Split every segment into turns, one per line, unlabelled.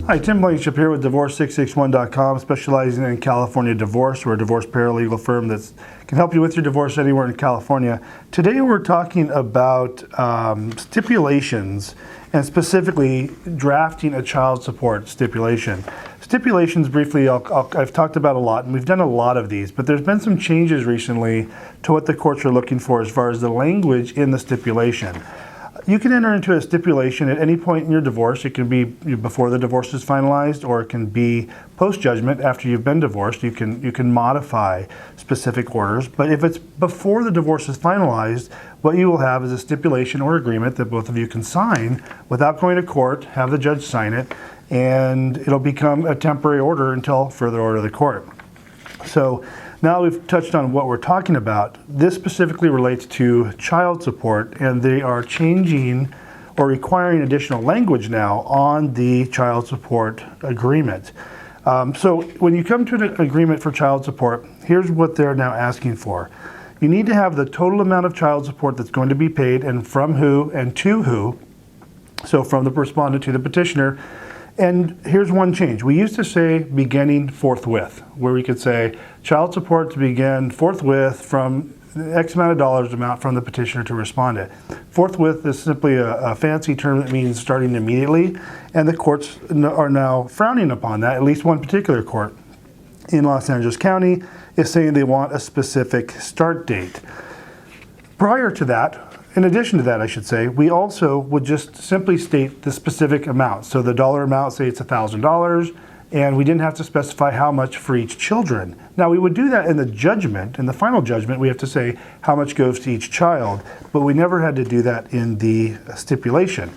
Hi, Tim Blankenship here with Divorce661.com, specializing in California divorce. We're a divorce paralegal firm that can help you with your divorce anywhere in California. Today we're talking about stipulations and specifically drafting a child support stipulation. Stipulations, briefly, I've talked about a lot, and we've done a lot of these, but there's been some changes recently to what the courts are looking for as far as the language in the stipulation. You can enter into a stipulation at any point in your divorce. It can be before the divorce is finalized, or it can be post-judgment after you've been divorced. You can modify specific orders. But if it's before the divorce is finalized, what you will have is a stipulation or agreement that both of you can sign without going to court, have the judge sign it, and it'll become a temporary order until further order of the court. So now we've touched on what we're talking about. This specifically relates to child support, and they are changing or requiring additional language now on the child support agreement. So when you come to an agreement for child support, here's what they're now asking for. You need to have the total amount of child support that's going to be paid, and from who and to who. So from the respondent to the petitioner. And here's one change. We used to say beginning forthwith, where we could say child support to begin forthwith from X amount of dollars amount from the petitioner to respondent. Forthwith is simply a fancy term that means starting immediately, and the courts are now frowning upon that. At least one particular court in Los Angeles County is saying they want a specific start date. Prior to that, in addition to that, I should say, we also would just simply state the specific amount. So the dollar amount, say it's $1,000, and we didn't have to specify how much for each children. Now we would do that in the judgment. In the final judgment, we have to say how much goes to each child, but we never had to do that in the stipulation.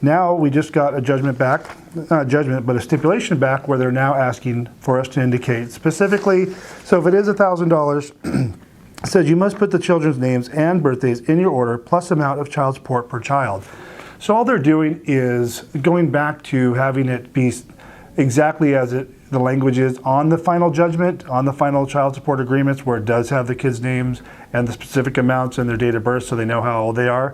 Now we just got a judgment back, not a judgment, but a stipulation back, where they're now asking for us to indicate specifically. So if it is $1,000, it says you must put the children's names and birthdays in your order plus amount of child support per child. So all they're doing is going back to having it be exactly as the language is on the final judgment, on the final child support agreements, where it does have the kids' names and the specific amounts and their date of birth so they know how old they are.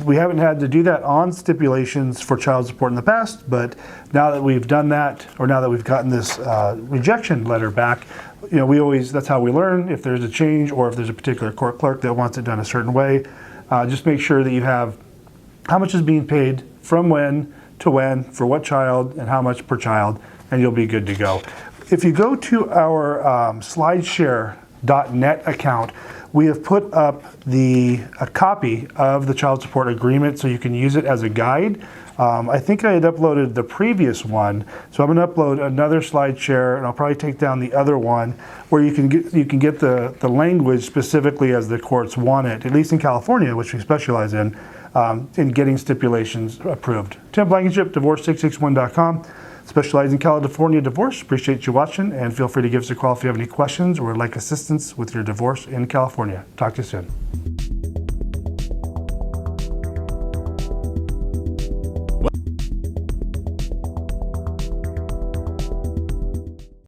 We haven't had to do that on stipulations for child support in the past, but now that we've done that, or now that we've gotten this rejection letter back, that's how we learn if there's a change, or if there's a particular court clerk that wants it done a certain way. Just make sure that you have how much is being paid, from when to when, for what child, and how much per child, and you'll be good to go. If you go to our slideshare.net account, we have put up a copy of the child support agreement so you can use it as a guide. I think I had uploaded the previous one, so I'm going to upload another SlideShare, and I'll probably take down the other one where you can get the language specifically as the courts want it, at least in California, which we specialize in getting stipulations approved. Tim Blankenship, Divorce661.com, specializing in California divorce. Appreciate you watching, and feel free to give us a call if you have any questions or would like assistance with your divorce in California. Talk to you soon.